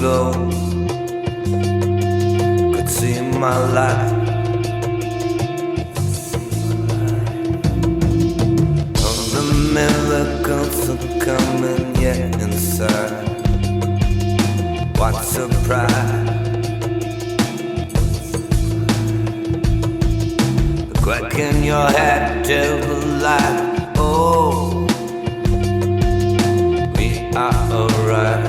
ago could see my life. All the miracles are coming yet inside. What surprise! The crack in your head tells the light. Oh, we are alright.